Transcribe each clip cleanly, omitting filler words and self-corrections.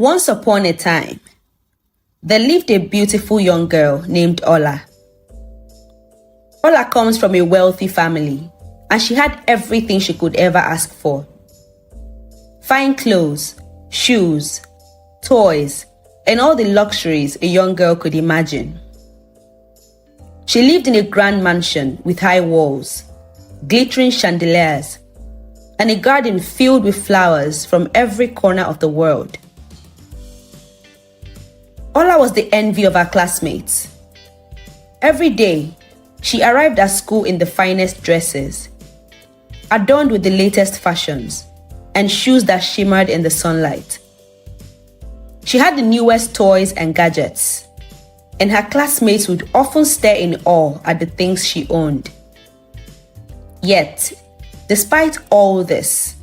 Once upon a time, there lived a beautiful young girl named Ola. Ola comes from a wealthy family, and she had everything she could ever ask for. Fine clothes, shoes, toys, and all the luxuries a young girl could imagine. She lived in a grand mansion with high walls, glittering chandeliers, and a garden filled with flowers from every corner of the world. Ola was the envy of her classmates. Every day, she arrived at school in the finest dresses, adorned with the latest fashions, and shoes that shimmered in the sunlight. She had the newest toys and gadgets, and her classmates would often stare in awe at the things she owned. Yet, despite all this,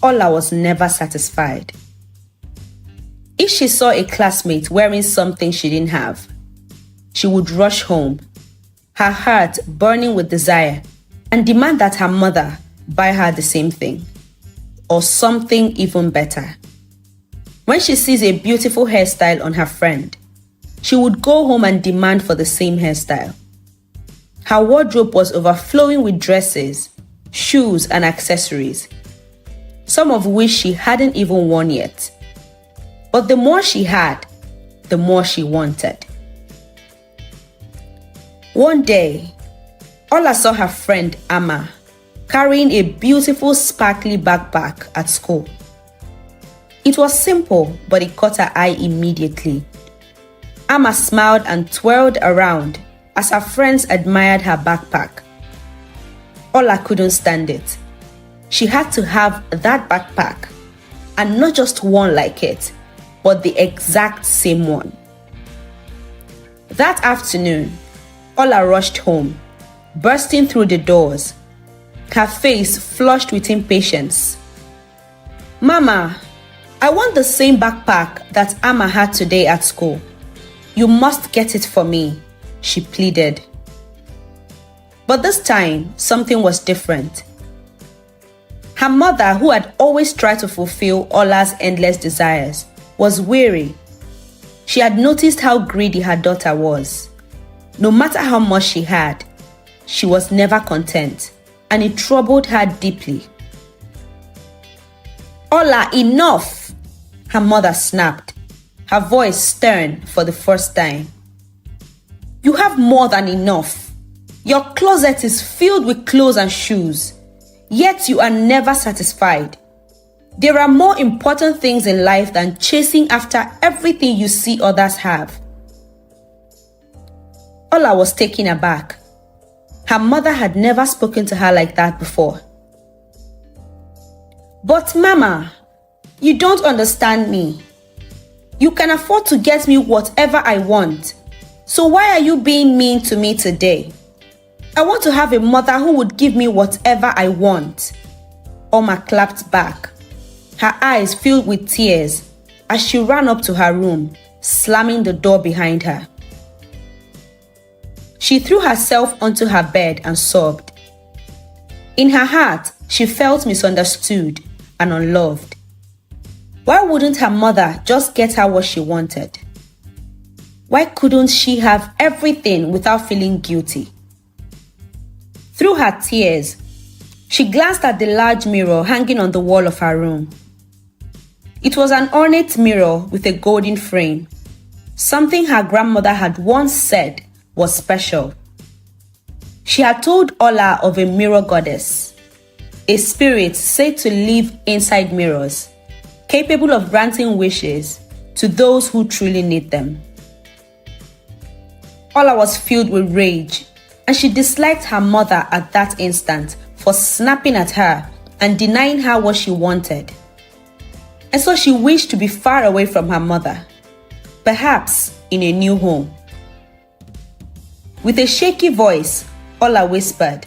Ola was never satisfied. If she saw a classmate wearing something she didn't have, she would rush home, her heart burning with desire, and demand that her mother buy her the same thing, or something even better. When she sees a beautiful hairstyle on her friend, she would go home and demand for the same hairstyle. Her wardrobe was overflowing with dresses, shoes, and accessories, some of which she hadn't even worn yet. But the more she had, the more she wanted. One day, Ola saw her friend Amma carrying a beautiful sparkly backpack at school. It was simple, but it caught her eye immediately. Amma smiled and twirled around as her friends admired her backpack. Ola couldn't stand it. She had to have that backpack, and not just one like it, but the exact same one. That afternoon, Ola rushed home, bursting through the doors, her face flushed with impatience. "Mama, I want the same backpack that Amma had today at school. You must get it for me," she pleaded. But this time, something was different. Her mother, who had always tried to fulfill Ola's endless desires, was weary. She had noticed how greedy her daughter was. No matter how much she had, she was never content, and it troubled her deeply. "Ola, enough!" her mother snapped, her voice stern for the first time. "You have more than enough. Your closet is filled with clothes and shoes, yet you are never satisfied. There are more important things in life than chasing after everything you see others have." Ola was taken aback. Her mother had never spoken to her like that before. "But Mama, you don't understand me. You can afford to get me whatever I want. So why are you being mean to me today? I want to have a mother who would give me whatever I want." Oma clapped back, her eyes filled with tears as she ran up to her room, slamming the door behind her. She threw herself onto her bed and sobbed. In her heart, she felt misunderstood and unloved. Why wouldn't her mother just get her what she wanted? Why couldn't she have everything without feeling guilty? Through her tears, she glanced at the large mirror hanging on the wall of her room. It was an ornate mirror with a golden frame, something her grandmother had once said was special. She had told Ola of a mirror goddess, a spirit said to live inside mirrors, capable of granting wishes to those who truly need them. Ola was filled with rage, and she disliked her mother at that instant for snapping at her and denying her what she wanted. And so she wished to be far away from her mother, perhaps in a new home. With a shaky voice, Ola whispered,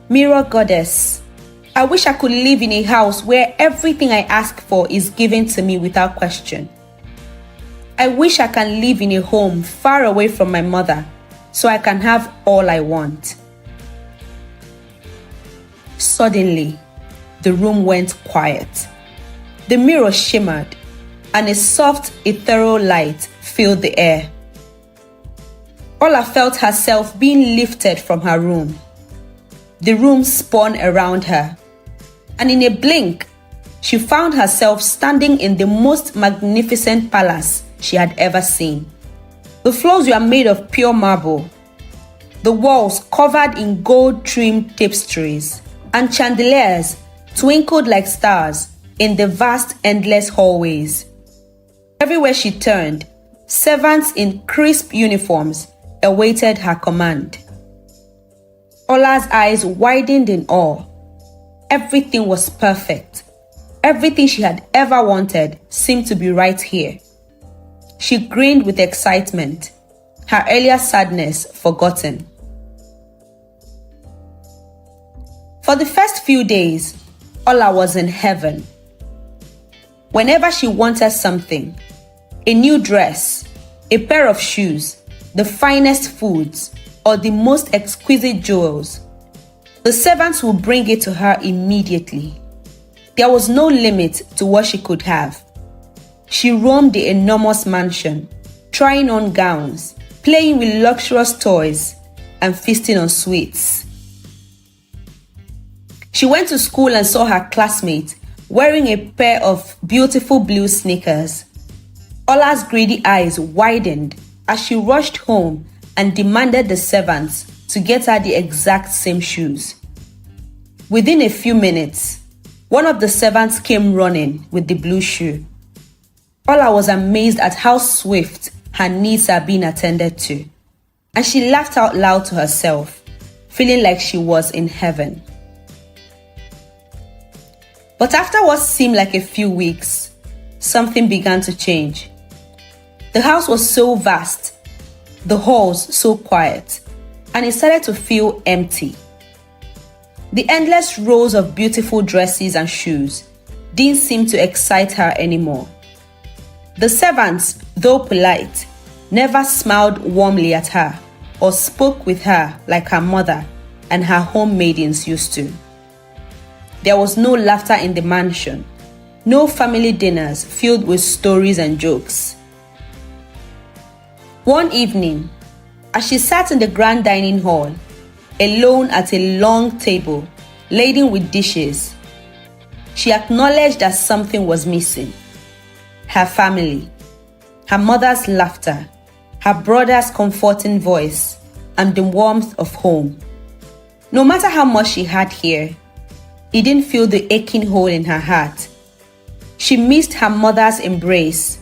"Mirror goddess, I wish I could live in a house where everything I ask for is given to me without question. I wish I can live in a home far away from my mother so I can have all I want." Suddenly, the room went quiet. The mirror shimmered, and a soft, ethereal light filled the air. Ola felt herself being lifted from her room. The room spun around her, and in a blink, she found herself standing in the most magnificent palace she had ever seen. The floors were made of pure marble, the walls covered in gold-trimmed tapestries, and chandeliers twinkled like stars in the vast, endless hallways. Everywhere she turned, servants in crisp uniforms awaited her command. Ola's eyes widened in awe. Everything was perfect. Everything she had ever wanted seemed to be right here. She grinned with excitement, her earlier sadness forgotten. For the first few days, Ola was in heaven. Whenever she wanted something, a new dress, a pair of shoes, the finest foods, or the most exquisite jewels, the servants would bring it to her immediately. There was no limit to what she could have. She roamed the enormous mansion, trying on gowns, playing with luxurious toys, and feasting on sweets. She went to school and saw her classmate wearing a pair of beautiful blue sneakers. Ola's greedy eyes widened as she rushed home and demanded the servants to get her the exact same shoes. Within a few minutes, one of the servants came running with the blue shoe. Ola was amazed at how swift her needs are being attended to, and she laughed out loud to herself, feeling like she was in heaven. But after what seemed like a few weeks, something began to change. The house was so vast, the halls so quiet, and it started to feel empty. The endless rows of beautiful dresses and shoes didn't seem to excite her anymore. The servants, though polite, never smiled warmly at her or spoke with her like her mother and her home maidens used to. There was no laughter in the mansion, no family dinners filled with stories and jokes. One evening, as she sat in the grand dining hall, alone at a long table laden with dishes, she acknowledged that something was missing. Her family, her mother's laughter, her brother's comforting voice, and the warmth of home. No matter how much she had here, it didn't fill the aching hole in her heart. She missed her mother's embrace,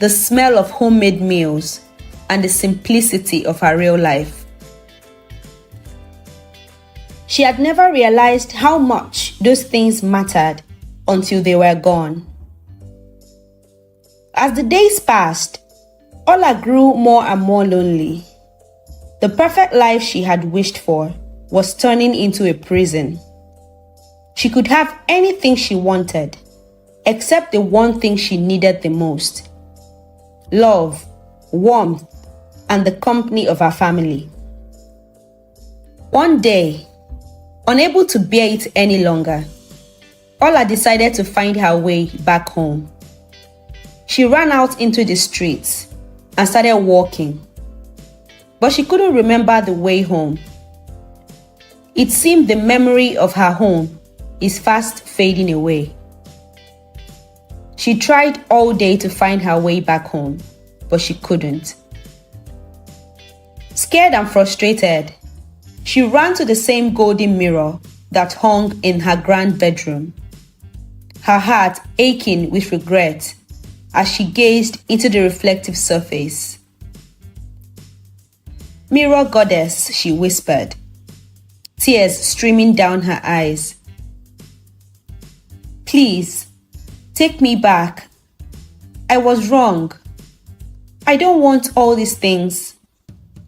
the smell of homemade meals, and the simplicity of her real life. She had never realized how much those things mattered until they were gone. As the days passed, Ola grew more and more lonely. The perfect life she had wished for was turning into a prison. She could have anything she wanted, except the one thing she needed the most: love, warmth, and the company of her family. One day, unable to bear it any longer, Ola decided to find her way back home. She ran out into the streets and started walking, but she couldn't remember the way home. It seemed the memory of her home is fast fading away. She tried all day to find her way back home, but she couldn't. Scared and frustrated, she ran to the same golden mirror that hung in her grand bedroom, her heart aching with regret as she gazed into the reflective surface. "Mirror goddess," she whispered, tears streaming down her eyes. "Please, take me back. I was wrong. I don't want all these things.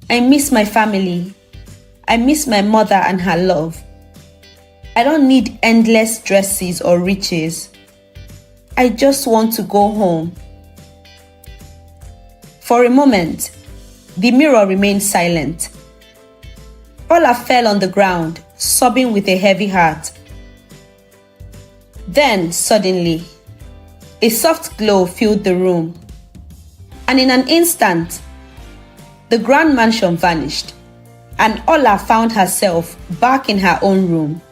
I miss my family. I miss my mother and her love. I don't need endless dresses or riches. I just want to go home." For a moment, the mirror remained silent. Ola fell on the ground, sobbing with a heavy heart. Then, suddenly, A soft glow filled the room, and in an instant, the grand mansion vanished, and Ola found herself back in her own room,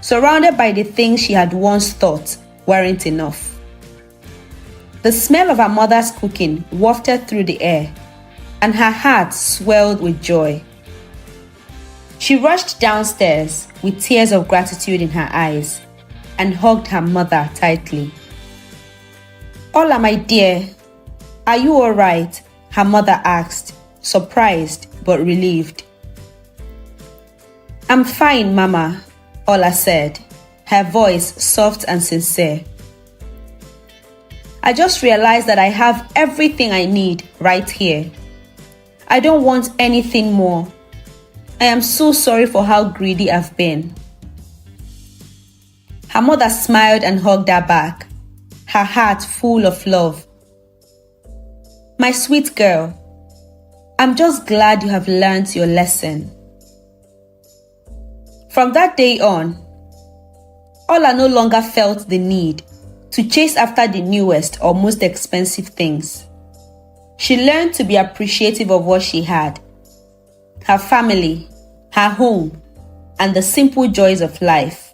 surrounded by the things she had once thought weren't enough. The smell of her mother's cooking wafted through the air, and her heart swelled with joy. She rushed downstairs with tears of gratitude in her eyes and hugged her mother tightly. "Ola, my dear, are you all right?" her mother asked, surprised but relieved. "I'm fine, Mama," Ola said, her voice soft and sincere. "I just realized that I have everything I need right here. I don't want anything more. I am so sorry for how greedy I've been." Her mother smiled and hugged her back, her heart full of love. "My sweet girl, I'm just glad you have learned your lesson." From that day on, Ola no longer felt the need to chase after the newest or most expensive things. She learned to be appreciative of what she had: her family, her home, and the simple joys of life.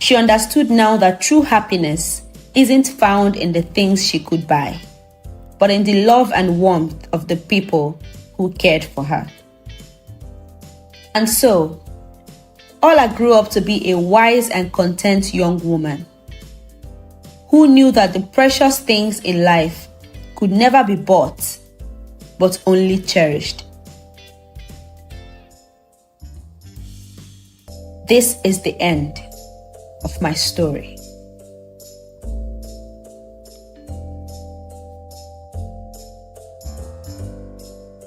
She understood now that true happiness isn't found in the things she could buy, but in the love and warmth of the people who cared for her. And so, Ola grew up to be a wise and content young woman who knew that the precious things in life could never be bought, but only cherished. This is the end of my story.